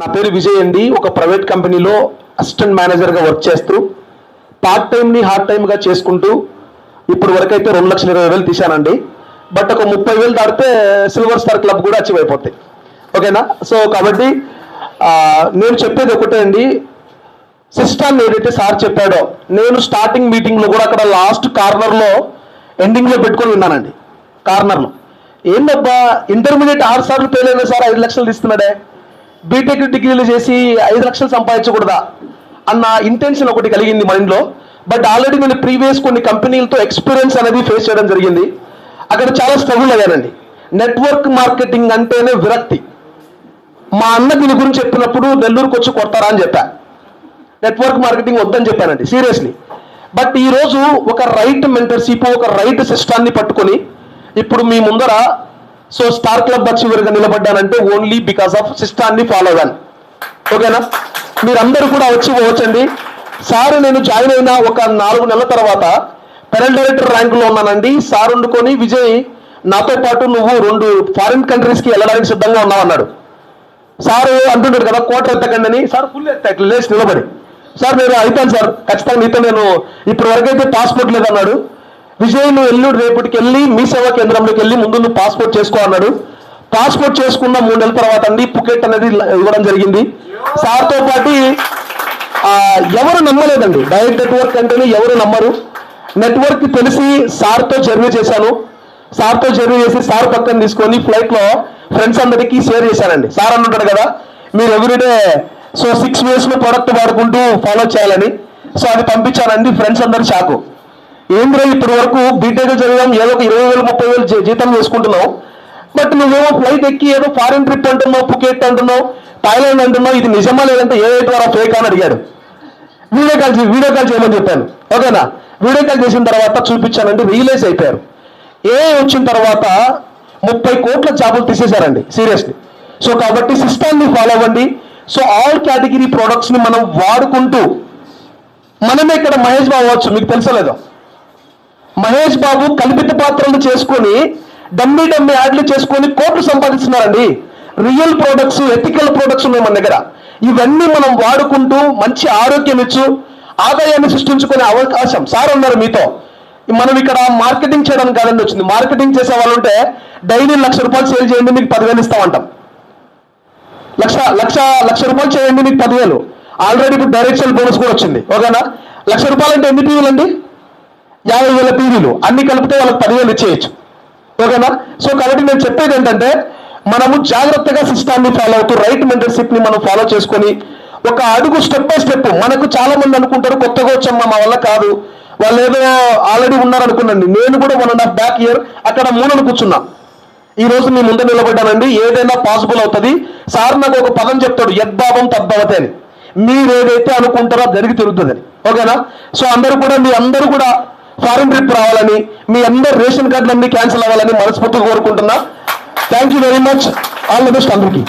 నా పేరు విజయ్ అండి. ఒక ప్రైవేట్ కంపెనీలో అసిస్టెంట్ మేనేజర్గా వర్క్ చేస్తూ పార్ట్ టైంని హార్డ్ టైమ్గా చేసుకుంటూ ఇప్పుడు వరకు అయితే 2,20,000 తీశానండి. బట్ ఒక 30,000 దాటితే సిల్వర్ స్టార్ క్లబ్ కూడా అచీవ్ అయిపోతాయి. ఓకేనా? సో కాబట్టి నేను చెప్పేది ఒకటే అండి, సిస్టాన్ని ఏదైతే సార్ చెప్పాడో నేను స్టార్టింగ్ మీటింగ్లో కూడా అక్కడ లాస్ట్ కార్నర్లో ఎండింగ్లో పెట్టుకొని విన్నానండి. కార్నర్లో ఏందబ్బా ఇంటర్మీడియట్ 6 సార్లు ఫెయిల్ అయినా సార్ 5 లక్షలు తీస్తున్నాడే, బీటెక్ డిగ్రీలు చేసి 5 లక్షలు సంపాదించకూడదా అన్న ఇంటెన్షన్ ఒకటి కలిగింది మైండ్లో. బట్ ఆల్రెడీ నేను ప్రీవియస్ కొన్ని కంపెనీలతో ఎక్స్పీరియన్స్ అనేది ఫేస్ చేయడం జరిగింది. అక్కడ చాలా స్ట్రగుల్ అయ్యానండి. నెట్వర్క్ మార్కెటింగ్ అంటేనే విరక్తి. మా అన్న దీని గురించి చెప్పినప్పుడు నెల్లూరుకు వచ్చి కొడతారా అని చెప్పా. నెట్వర్క్ మార్కెటింగ్ వద్దని చెప్పానండి సీరియస్లీ. బట్ ఈరోజు ఒక రైట్ మెంటర్షిప్, ఒక రైట్ సిస్టాన్ని పట్టుకొని ఇప్పుడు మీ ముందర సో స్టార్ క్లబ్ అచీవర్గా నిలబడ్డానంటే ఓన్లీ బికాస్ ఆఫ్ సిస్టాన్ని ఫాలో అవ్వాలి. ఓకేనా? మీరందరూ కూడా వచ్చి పోవచ్చండి. సార్ నేను జాయిన్ అయిన ఒక 4 నెలల తర్వాత పెనల్ డైరెక్టర్ ర్యాంకులో ఉన్నానండి. సార్ వండుకొని విజయ్ నాతో పాటు నువ్వు 2 ఫారిన్ కంట్రీస్కి వెళ్ళడానికి సిద్ధంగా ఉన్నావు అన్నాడు. సారు అంటున్నాడు కదా కోట ఎత్తకండి అని. సార్ ఫుల్ ఎత్తా లేచి నిలబడి, సార్ నేను అయిపోయాను సార్, ఖచ్చితంగా నీతో నేను ఇప్పటి వరకైతే పాస్పోర్ట్ లేదన్నాడు. విజయ్ నువ్వు ఎల్లుండి రేపటికి వెళ్ళి మీ సేవా కేంద్రంలోకి వెళ్ళి ముందు నువ్వు పాస్పోర్ట్ చేసుకో అన్నాడు. పాస్పోర్ట్ చేసుకున్న 3 నెలల తర్వాత అండి పుకెట్ అనేది ఇవ్వడం జరిగింది. సార్తో పాటు ఎవరు నమ్మలేదండి, డైరెక్ట్ నెట్వర్క్ అంటేనే ఎవరు నమ్మరు. నెట్వర్క్ తెలిసి సార్తో జర్నీ చేశాను. సార్తో జర్నీ చేసి సార్ పక్కన తీసుకొని ఫ్లైట్లో ఫ్రెండ్స్ అందరికీ షేర్ చేశానండి. సార్ అంటుంటాడు కదా మీరు ఎవ్రీడే సో 6 waysలో ప్రోడక్ట్ వాడుకుంటూ ఫాలో చేయాలని. సో అది పంపించానండి. ఫ్రెండ్స్ అందరు షాకు. ఏంద్రే ఇప్పటి వరకు బీటెక్ చదివాం, ఏదో ఒక 20,000 30,000 జీతం వేసుకుంటున్నావు, బట్ నువ్వేమో ఫ్లైట్ ఎక్కి ఏదో ఫారిన్ ట్రిప్ అంటున్నావు, పుకెట్ అంటున్నావు, థాయిలాండ్ అంటున్నావు, ఇది నిజమా లేదంటే ఏ ద్వారా ఫేక్ అని అడిగాడు. వీడియో కాల్ చేయమని చెప్పాను. ఓకేనా? వీడియో కాల్ చేసిన తర్వాత చూపించానండి. రియలైజ్ అయిపోయారు. వచ్చిన తర్వాత 30 కోట్ల జాబులు తీసేశారండి సీరియస్లీ. సో కాబట్టి సిస్టాన్ని ఫాలో అవ్వండి. సో ఆల్ కేటగిరీ ప్రోడక్ట్స్ని మనం వాడుకుంటూ మనమే ఇక్కడ మహేష్ బాబు అవ్వచ్చు. మీకు తెలుసలేదో మహేష్ బాబు కల్పిత పాత్రలు చేసుకొని డమ్మీ యాడ్లు చేసుకొని కోట్లు సంపాదిస్తున్నారండి. రియల్ ప్రోడక్ట్స్, ఎథికల్ ప్రోడక్ట్స్ ఉన్నాయి మన దగ్గర. ఇవన్నీ మనం వాడుకుంటూ మంచి ఆరోగ్యం ఇచ్చు ఆదాయాన్ని సృష్టించుకునే అవకాశం సార్ ఉన్నారు మీతో. మనం ఇక్కడ మార్కెటింగ్ చేయడానికి కాదండి వచ్చింది. మార్కెటింగ్ చేసే వాళ్ళు ఉంటే డైలీ 1,00,000 రూపాయలు సేల్ చేయండి మీకు 10,000 ఇస్తామంటాం. లక్ష రూపాయలు చేయండి మీకు 10,000. ఆల్రెడీ ఇప్పుడు డైరెక్ట్ సేల్ బోనస్ కూడా వచ్చింది. ఓకేనా? 1,00,000 రూపాయలు అంటే ఎన్ని టీవీలు అండి? 50,000 టీవీలు అన్ని కలిపితే వాళ్ళకి 10,000 ఇచ్చేయచ్చు. ఓకేనా? సో కాబట్టి నేను చెప్పేది ఏంటంటే మనము జాగ్రత్తగా సిస్టాన్ని ఫాలో అవుతూ రైట్ మెంటర్షిప్ని మనం ఫాలో చేసుకొని ఒక అడుగు స్టెప్ బై స్టెప్. మనకు చాలా మంది అనుకుంటారు కొత్తగా వచ్చామ్మా మా వల్ల కాదు, వాళ్ళు ఏదో ఆల్రెడీ ఉన్నారనుకున్నాండి. నేను కూడా 1.5 బ్యాక్ ఇయర్ అక్కడ మూలను కూర్చున్నా. ఈ రోజు మీ ముందు నిలబడ్డానండి. ఏదైనా పాసిబుల్ అవుతుంది. సార్ నాకు ఒక పదం చెప్తాడు, యద్భావం తద్భవతే అని. మీరు ఏదైతే అనుకుంటారో జరిగి తిరుగుతుందని. ఓకేనా? సో మీ అందరూ కూడా ఫారిన్ ట్రిప్ రావాలని, మీ అందరు రేషన్ కార్డులన్నీ క్యాన్సిల్ అవ్వాలని మనస్ఫూర్తిగా కోరుకుంటున్నా. Thank you very much. All the best అందరికీ.